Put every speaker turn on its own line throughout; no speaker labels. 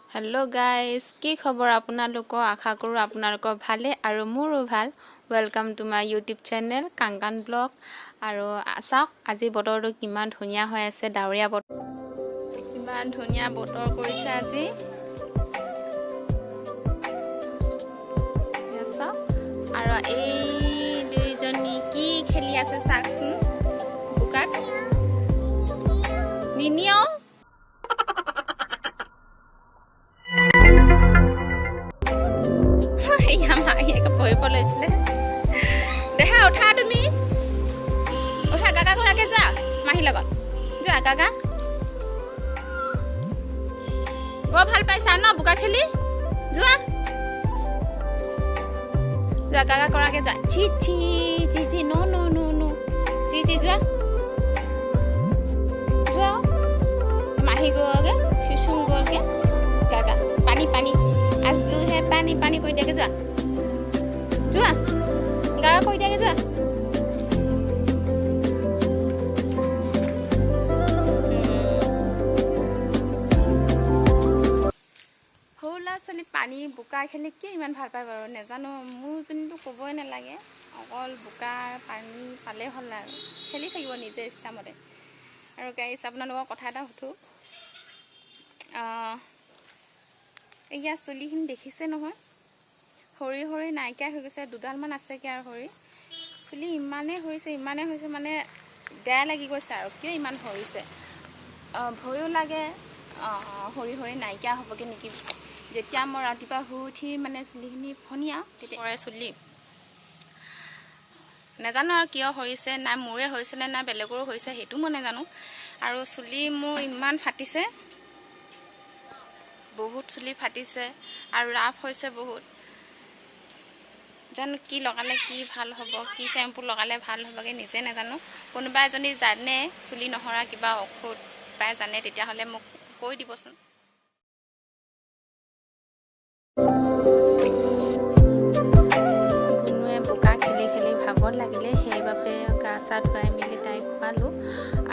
hello guys की खबर আপোনালোকৰ আশা কৰো আপোনালোকৰ ভালে আৰু মোৰো ভাল welcome to my YouTube channel Kangkan blog আৰু আছাক আজি বতৰটো কিমান ধুনিয়া হৈ আছে ডাৱৰীয়া বতৰ কিমান ধুনিয়া বতৰ কৰিছে আজি আছা আৰু এই দুইজনী কি খেলি আছে চাকচোন বুকাত নিনিও দেখা উঠা তুমি উঠা গাগা ঘৰাকে যা মাহি লগত যা গাগা বৰ ভাল পাইছা ন বুকা খেলি যোৱা যা গাগা কৰাকে যা চি চি চি চি নো নো নো নো চি চি যোৱা যোৱা মাহি গ'লগে শিশুং গ'লগে গাগা পানী পানী আজ ব্লু হে পানী পানী কৈ দিয়াকে যোৱা যোৱা গাগা কৈ দিয়াকে যোৱা সৰুলা পানী বোকা খেলি কি ইমান ভাল পায় বাৰু নেজানো মোৰ যোনটো ক'বই নালাগে অকল বোকা পানী পালে হ'ল আৰু খেলি থাকিব নিজে ইচ্ছামতে আৰু গাইছ আপোনালোকৰ কথা এটা সুধো এয়া চুলিখিনি দেখিছে নহয় হৰি হৰি নাইকিয়া হৈ গৈছে দুডালমান আছেগে আৰু হৰি চুলি ইমানেই হৈছে মানে বেয়া লাগি গৈছে আৰু কিয় ইমান হৰিছে ভয়ো লাগে হৰি হৰি নাইকিয়া হ'বগে নেকি যেতিয়া মই ৰাতিপুৱা শুই উঠি মানে চুলিখিনি ফনিয়া তেতিয়া কৰে চুলি নেজানো আৰু কিয় হৰিছে নাই মোৰে হৈছে নে নাই বেলেগৰো হৈছে সেইটো মই নেজানো আৰু চুলি মোৰ ইমান ফাটিছে বহুত চুলি ফাটিছে আৰু ৰাফ হৈছে বহুত জানো কি লগালে কি ভাল হ'ব কি শ্যাম্পু লগালে ভাল হ'বগে নিজে নেজানো কোনোবা এজনী জানে চুলি নহৰা কিবা ঔষধ পায় জানে তেতিয়াহ'লে মোক কৈ দিবচোন গুনুৱে বোকা খেলি খেলি ভাগৰ লাগিলে সেইবাবে গা চা ধুৱাই মেলি তাইক খোৱালোঁ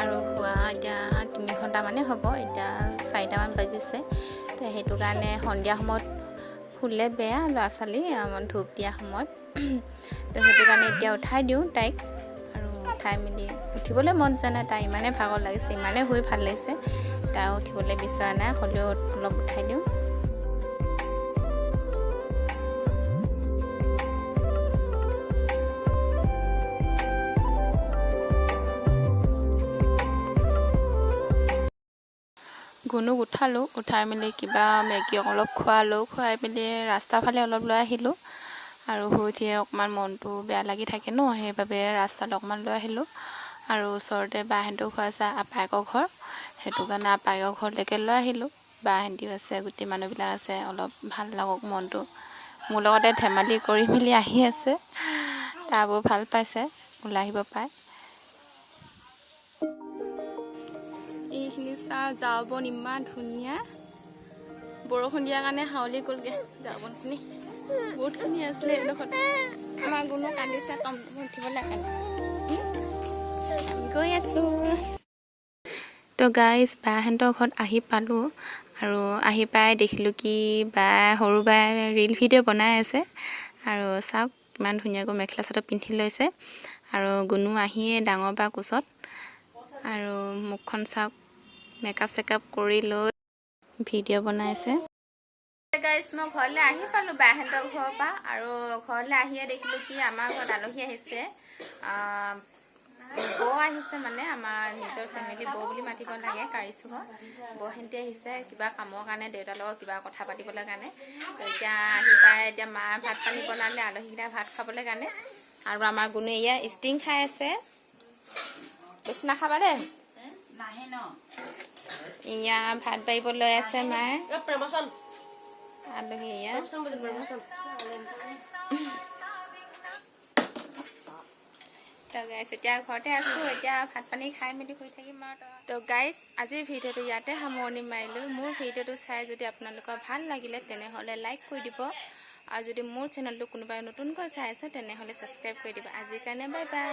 আৰু খোৱা এতিয়া 3 ঘণ্টামানে হ'ব এতিয়া 4টামান বাজিছে তো সেইটো কাৰণে সন্ধিয়া সময়ত ফুলে বেয়া ল'ৰা ছোৱালী ধূপ দিয়া সময়ত তো সেইটো কাৰণে এতিয়া উঠাই দিওঁ তাইক আৰু উঠাই মেলি উঠিবলৈ মন যোৱা নাই তাই ইমানে ভাগৰ লাগিছে ইমানে শুই ভাল লাগিছে তাই উঠিবলৈ বিচৰা নাই হ'লেও অলপ উঠাই দিওঁ গুনুক উঠালোঁ উঠাই মেলি কিবা মেগী অলপ খুৱাই মেলি ৰাস্তাৰ ফালে অলপ লৈ আহিলোঁ আৰু শুই উঠি অকণমান মনটো বেয়া লাগি থাকে ন সেইবাবে ৰাস্তালৈ অকণমান লৈ আহিলোঁ আৰু ওচৰতে বাহঁতেও খুৱাইছে আপায়েকৰ ঘৰ সেইটো কাৰণে আপায়েকৰ ঘৰলৈকে লৈ আহিলোঁ বাহঁতিও আছে গোটেই মানুহবিলাক আছে অলপ ভাল লাগক মনটো মোৰ লগতে ধেমালি কৰি মেলি আহি আছে তাইবোৰ ভাল পাইছে ওলাই আহিব পায় এইখিনি চাহ জাৰবন ইমান ধুনীয়া বৰষুণ দিয়াৰ কাৰণে হাউলি গ'লগে জাৰবনখিনি বহুতখিনি আছিলে এইডোখৰত আমাৰ গুণো কান্দিছে টমটম উঠিবলৈ কাৰণে আমি গৈ আছোঁ তো গাইজ বাহঁতৰ ঘৰত আহি পালোঁ আৰু আহি পাই দেখিলোঁ কি সৰু বাই ৰীল ভিডিঅ' বনাই আছে আৰু চাওক কিমান ধুনীয়াকৈ মেখেলা চাদৰ পিন্ধি লৈছে আৰু গুণো আহিয়ে ডাঙৰ বা কোচত আৰু মুখখন চাওক মেকআপ চেকআপ কৰি লৈ ভিডিঅ' বনাইছে গাইজ মই ঘৰলৈ আহি পালোঁ বাহঁতৰ ঘৰৰ পৰা আৰু ঘৰলৈ আহিয়ে দেখিলোঁ কি আমাৰ ঘৰত আলহী আহিছে বৌ আহিছে মানে আমাৰ নিজৰ ফেমিলি বৌ বুলি মাতিব লাগে কাৰিছোঁ বৌহেঁতি আহিছে কিবা কামৰ কাৰণে দেউতাৰ লগত কিবা কথা পাতিবলৈ কাৰণে এতিয়া আহি পাই এতিয়া মা ভাত পানী বনালে আলহীকেইটা ভাত খাবলৈ কাৰণে আৰু আমাৰ গুণে এয়া ষ্টিং খাই আছে বেছি নাখাবা দেই নাহে ন এয়া ভাত বাঢ়িব লৈ আছে মায়ে আলহী এয়া গাইজ এতিয়া ঘৰতে আছোঁ এতিয়া ভাত পানী খাই মেলি শুই থাকিম আৰু তো গাইজ আজিৰ ভিডিঅ'টো ইয়াতে সামৰণি মাৰিলোঁ মোৰ ভিডিঅ'টো চাই যদি আপোনালোকৰ ভাল লাগিলে তেনেহ'লে লাইক কৰি দিব আৰু যদি মোৰ চেনেলটো কোনোবাই নতুনকৈ চাই আছে তেনেহ'লে ছাবস্ক্ৰাইব কৰি দিব আজিৰ কাৰণে বাই বাই